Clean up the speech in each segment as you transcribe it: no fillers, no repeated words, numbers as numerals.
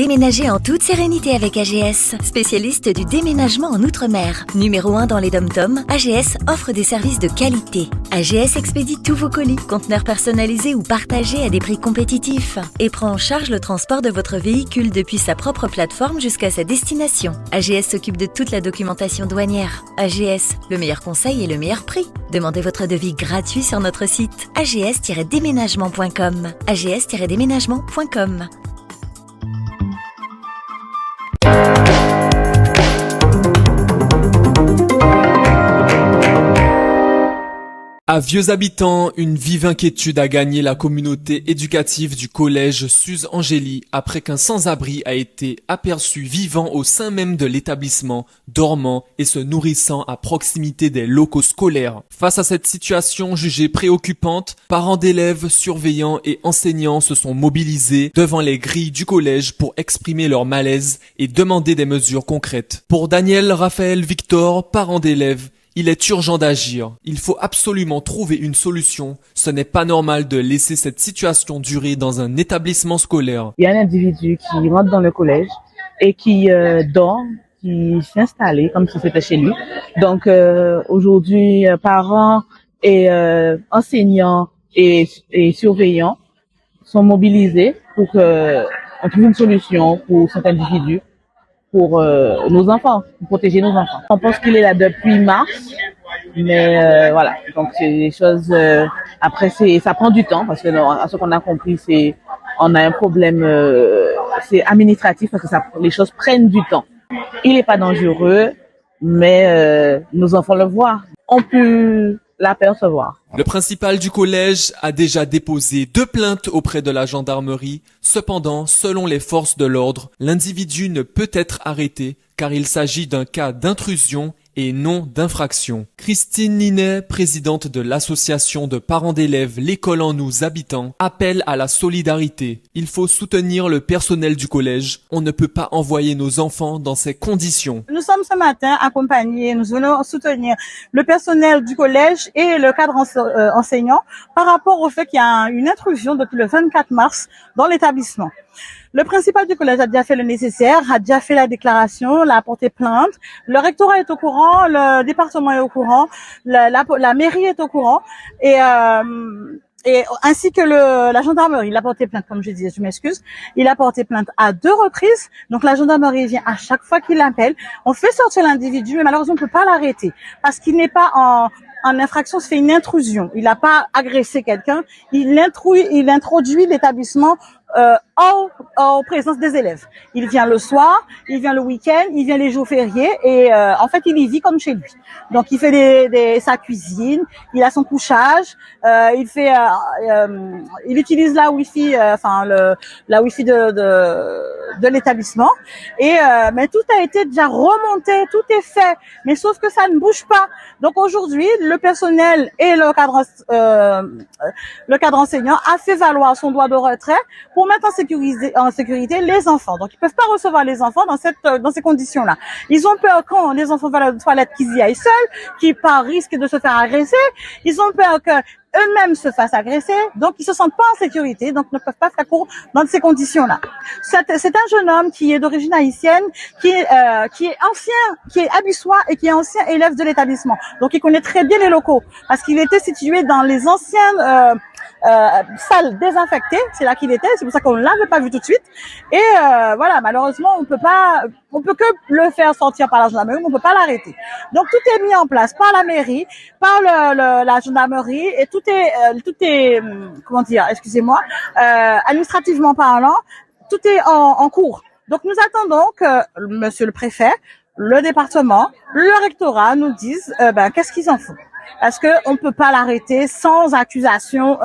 Déménagez en toute sérénité avec AGS, spécialiste du déménagement en Outre-mer. Numéro 1 dans les DOM-TOM, AGS offre des services de qualité. AGS expédie tous vos colis, conteneurs personnalisés ou partagés à des prix compétitifs et prend en charge le transport de votre véhicule depuis sa propre plateforme jusqu'à sa destination. AGS s'occupe de toute la documentation douanière. AGS, le meilleur conseil et le meilleur prix. Demandez votre devis gratuit sur notre site ags-déménagement.com. ags-déménagement.com. À Vieux Habitants, une vive inquiétude a gagné la communauté éducative du collège Suze Angélie après qu'un sans-abri a été aperçu vivant au sein même de l'établissement, dormant et se nourrissant à proximité des locaux scolaires. Face à cette situation jugée préoccupante, parents d'élèves, surveillants et enseignants se sont mobilisés devant les grilles du collège pour exprimer leur malaise et demander des mesures concrètes. Pour Daniel Raphaël Victor, parent d'élèves, il est urgent d'agir. Il faut absolument trouver une solution. Ce n'est pas normal de laisser cette situation durer dans un établissement scolaire. Il y a un individu qui rentre dans le collège et qui dort, qui s'est installé comme si c'était chez lui. Donc aujourd'hui, parents et enseignants et surveillants sont mobilisés pour qu'on trouve une solution pour cet individu, pour nos enfants, pour protéger nos enfants. On pense qu'il est là depuis mars, mais voilà. Donc c'est des choses. Après, ça prend du temps parce que à ce qu'on a compris, on a un problème, c'est administratif parce que les choses prennent du temps. Il n'est pas dangereux, mais nos enfants le voient. On peut l'apercevoir. Le principal du collège a déjà déposé 2 plaintes auprès de la gendarmerie. Cependant, selon les forces de l'ordre, l'individu ne peut être arrêté car il s'agit d'un cas d'intrusion et non d'infraction. Christine Ninet, présidente de l'association de parents d'élèves L'école en nous habitants, appelle à la solidarité. Il faut soutenir le personnel du collège. On ne peut pas envoyer nos enfants dans ces conditions. Nous sommes ce matin accompagnés, nous venons soutenir le personnel du collège et le cadre enseignant par rapport au fait qu'il y a une intrusion depuis le 24 mars dans l'établissement. Le principal du collège a déjà fait le nécessaire, a déjà fait la déclaration, l'a porté plainte. Le rectorat est au courant, le département est au courant, la mairie est au courant et ainsi que la gendarmerie. Il a porté plainte, comme je disais, je m'excuse. Il a porté plainte à 2 reprises. Donc la gendarmerie vient à chaque fois qu'il l'appelle. On fait sortir l'individu, mais malheureusement on ne peut pas l'arrêter parce qu'il n'est pas en infraction, c'est une intrusion. Il n'a pas agressé quelqu'un. Il introduit l'établissement en présence des élèves. Il vient le soir, il vient le week-end, il vient les jours fériés et en fait il y vit comme chez lui. Donc il fait sa cuisine, il a son couchage, il utilise la wifi, la wifi de l'établissement et mais tout a été déjà remonté, tout est fait, mais sauf que ça ne bouge pas. Donc aujourd'hui le personnel et le cadre enseignant a fait valoir son droit de retrait pour mettre en sécurité les enfants. Donc, ils peuvent pas recevoir les enfants dans ces conditions-là. Ils ont peur quand les enfants vont à la toilette qu'ils y aillent seuls, qu'ils par risque de se faire agresser. Ils ont peur que eux-mêmes se fassent agresser. Donc, ils se sentent pas en sécurité. Donc, ne peuvent pas faire cours dans ces conditions-là. C'est un jeune homme qui est d'origine haïtienne, qui est ancien, qui est abyssois et qui est ancien élève de l'établissement. Donc, il connaît très bien les locaux parce qu'il était situé dans les anciennes salle désinfectée, c'est là qu'il était, c'est pour ça qu'on l'avait pas vu tout de suite. Et voilà, malheureusement, on peut que le faire sortir par la gendarmerie, on peut pas l'arrêter. Donc tout est mis en place par la mairie, par la gendarmerie, et tout est comment dire, excusez-moi, administrativement parlant, tout est en cours. Donc nous attendons que monsieur le préfet, le département, le rectorat nous disent qu'est-ce qu'ils en font. Parce que on peut pas l'arrêter sans accusation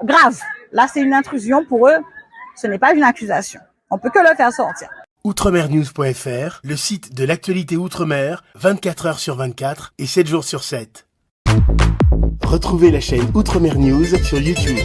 grave. Là, c'est une intrusion pour eux. Ce n'est pas une accusation. On peut que le faire sortir. Outremernews.fr, le site de l'actualité Outre-mer, 24 heures sur 24 et 7 jours sur 7. Retrouvez la chaîne Outremer News sur YouTube.